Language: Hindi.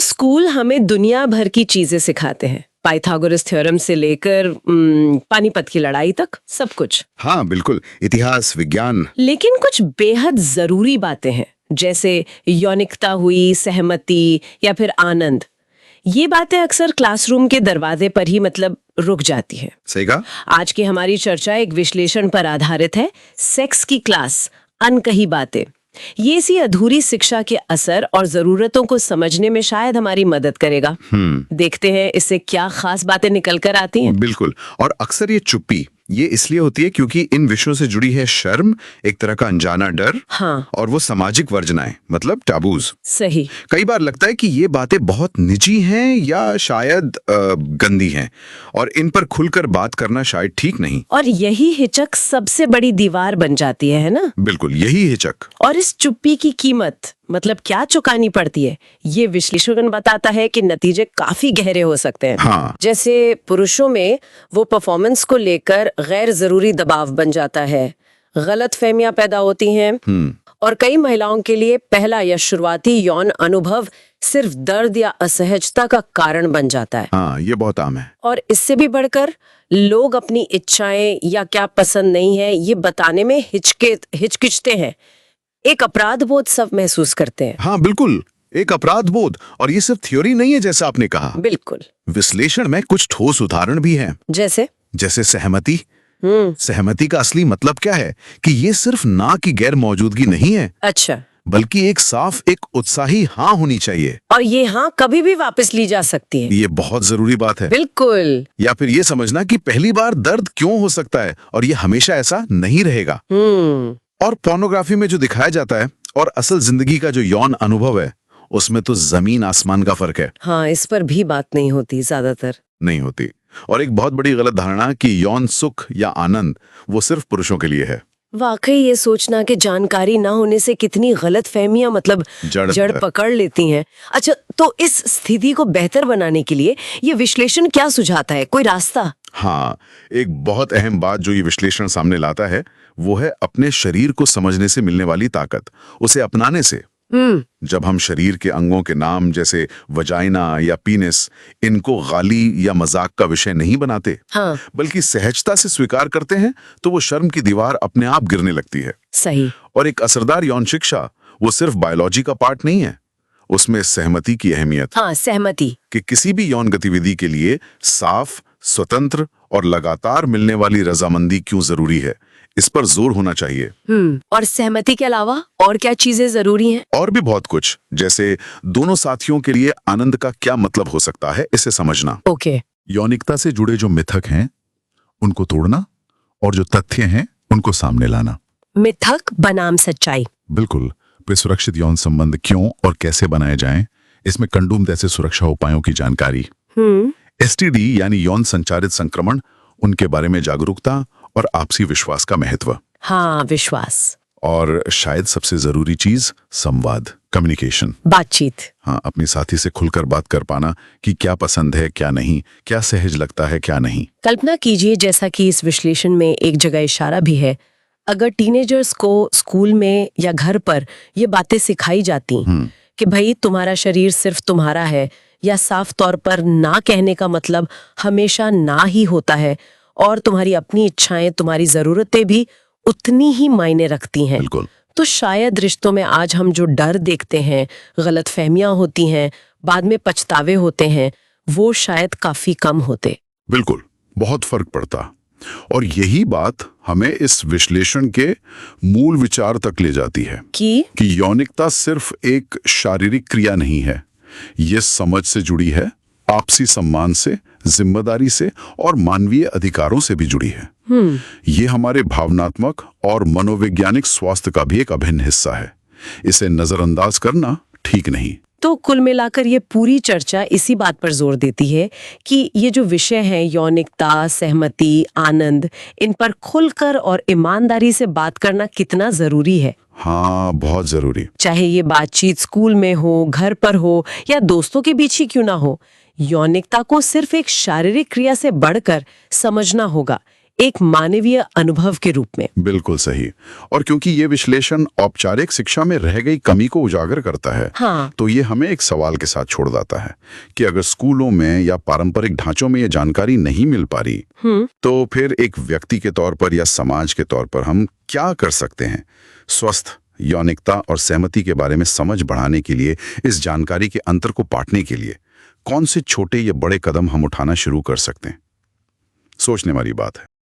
स्कूल हमें दुनिया भर की चीजें सिखाते हैं, पाइथागोरस थ्योरम से लेकर पानीपत की लड़ाई तक, सब कुछ। हाँ बिल्कुल, इतिहास, विज्ञान। लेकिन कुछ बेहद जरूरी बातें हैं, जैसे यौनिकता हुई, सहमति या फिर आनंद। ये बातें अक्सर क्लासरूम के दरवाजे पर ही रुक जाती है। सही कहा। आज की हमारी चर्चा एक विश्लेषण पर आधारित है, सेक्स की क्लास, अनकही बातें। ये सी अधूरी शिक्षा के असर और जरूरतों को समझने में शायद हमारी मदद करेगा। देखते हैं इससे क्या खास बातें निकल कर आती हैं। बिल्कुल। और अक्सर ये चुप्पी ये इसलिए होती है क्योंकि इन विषयों से जुड़ी है शर्म, एक तरह का अनजाना डर। हाँ। और वो सामाजिक वर्जनाएं, मतलब टैबूज। सही। कई बार लगता है कि ये बातें बहुत निजी हैं या शायद गंदी हैं, और इन पर खुलकर बात करना शायद ठीक नहीं। और यही हिचक सबसे बड़ी दीवार बन जाती है ना? बिल्कुल, यही हिचक। और इस चुप्पी की कीमत क्या चुकानी पड़ती है, ये विश्लेषण बताता है कि नतीजे काफी गहरे हो सकते हैं। हाँ। जैसे पुरुषों में वो परफॉर्मेंस को लेकर गैर जरूरी दबाव बन जाता है, गलत फहमियां पैदा होती हैं, और कई महिलाओं के लिए पहला या शुरुआती यौन अनुभव सिर्फ दर्द या असहजता का कारण बन जाता है। हाँ, ये बहुत आम है। और इससे भी बढ़कर लोग अपनी इच्छाएं या क्या पसंद नहीं है ये बताने में हिचकिचते हैं, एक अपराध बोध सब महसूस करते हैं। हाँ बिल्कुल, एक अपराध बोध। और ये सिर्फ थ्योरी नहीं है जैसा आपने कहा। बिल्कुल। विश्लेषण में कुछ ठोस उदाहरण भी हैं। जैसे सहमति। सहमति का असली मतलब क्या है कि ये सिर्फ ना की गैर मौजूदगी नहीं है। अच्छा। बल्कि एक साफ, एक उत्साही हाँ होनी चाहिए। और ये हाँ कभी भी वापस ली जा सकती है। ये बहुत जरूरी बात है। बिल्कुल। या फिर ये समझना कि पहली बार दर्द क्यों हो सकता है और ये हमेशा ऐसा नहीं रहेगा। और पोर्नोग्राफी में जो दिखाया जाता है और असल जिंदगी का जो यौन अनुभव है, उसमें तो जमीन आसमान का फर्क है। हाँ, इस पर भी बात नहीं होती, ज्यादातर नहीं होती। और एक बहुत बड़ी गलत धारणा कि यौन सुख या आनंद वो सिर्फ पुरुषों के लिए है। वाकई ये सोचना कि जानकारी ना होने से कितनी गलत फहमियां जड़ पकड़ लेती हैं। अच्छा, तो इस स्थिति को बेहतर बनाने के लिए ये विश्लेषण क्या सुझाता है, कोई रास्ता? हाँ, एक बहुत अहम बात जो ये विश्लेषण सामने लाता है वो है अपने शरीर को समझने से मिलने वाली ताकत, उसे अपनाने से। जब हम शरीर के अंगों के नाम जैसे वजाइना या पीनिस, इनको गाली या मजाक का विषय नहीं बनाते, हाँ। बल्कि सहजता से स्वीकार करते हैं, तो वो शर्म की दीवार अपने आप गिरने लगती है। सही। और एक असरदार यौन शिक्षा वो सिर्फ बायोलॉजी का पार्ट नहीं है, उसमें सहमति की अहमियत। हाँ, सहमति। कि किसी भी यौन गतिविधि के लिए साफ, स्वतंत्र और लगातार मिलने वाली रजामंदी क्यों जरूरी है, इस पर जोर होना चाहिए। और सहमति के अलावा और क्या चीजें जरूरी हैं? और भी बहुत कुछ, जैसे दोनों साथियों के लिए आनंद का क्या मतलब हो सकता है, इसे समझना। ओके। यौनिकता से जुड़े जो मिथक हैं उनको तोड़ना और जो तथ्य हैं उनको सामने लाना। मिथक बनाम सच्चाई। बिल्कुल। फिर सुरक्षित यौन संबंध क्यों और कैसे बनाए जाएं, इसमें कंडोम जैसे सुरक्षा उपायों की जानकारी। एसटीडी यानी यौन संचारित संक्रमण, उनके बारे में जागरूकता और आपसी विश्वास का महत्व। हाँ, विश्वास। और शायद सबसे जरूरी चीज, संवाद, कम्युनिकेशन, बातचीत। हाँ, अपने साथी से खुलकर बात कर पाना कि क्या पसंद है, क्या नहीं, क्या सहज लगता है, क्या नहीं। कल्पना कीजिए, जैसा कि इस विश्लेषण में एक जगह इशारा भी है, अगर टीनेजर्स को स्कूल में या घर पर ये बातें सिखाई जाती कि भाई तुम्हारा शरीर सिर्फ तुम्हारा है, या साफ तौर पर ना कहने का मतलब हमेशा ना ही होता है, और तुम्हारी अपनी इच्छाएं, तुम्हारी जरूरतें भी उतनी ही मायने रखती हैं। बिल्कुल। तो शायद रिश्तों में आज हम जो डर देखते हैं, गलत फहमियां होती हैं, बाद में पछतावे होते हैं, वो शायद काफी कम होते। बिल्कुल, बहुत फर्क पड़ता। और यही बात हमें इस विश्लेषण के मूल विचार तक ले जाती है कि यौनिकता सिर्फ एक शारीरिक क्रिया नहीं है, ये समझ से जुड़ी है, आपसी सम्मान से, जिम्मेदारी से और मानवीय अधिकारों से भी जुड़ी है। ये हमारे भावनात्मक और मनोवैज्ञानिक स्वास्थ्य का भी एक अभिन्न हिस्सा है। इसे नजरअंदाज करना ठीक नहीं। तो कुल मिलाकर ये पूरी चर्चा इसी बात पर जोर देती है कि ये जो विषय है, यौनिकता, सहमति, आनंद, इन पर खुलकर और ईमानदारी से बात करना कितना जरूरी है। हाँ, बहुत जरूरी। चाहे ये बातचीत स्कूल में हो, घर पर हो या दोस्तों के बीच ही क्यों ना हो, यौनिकता को सिर्फ एक शारीरिक क्रिया से बढ़कर समझना होगा, एक मानवीय अनुभव के रूप में। बिल्कुल सही। और क्योंकि ये विश्लेषण औपचारिक शिक्षा में रह गई कमी को उजागर करता है, हाँ। तो ये हमें एक सवाल के साथ छोड़ देता है कि अगर स्कूलों में या पारंपरिक ढांचों में ये जानकारी नहीं मिल पा रही, तो फिर एक व्यक्ति के तौर पर या समाज के तौर पर हम क्या कर सकते हैं स्वस्थ यौनिकता और सहमति के बारे में समझ बढ़ाने के लिए, इस जानकारी के अंतर को पाटने के लिए कौन से छोटे या बड़े कदम हम उठाना शुरू कर सकते हैं? सोचने वाली बात है।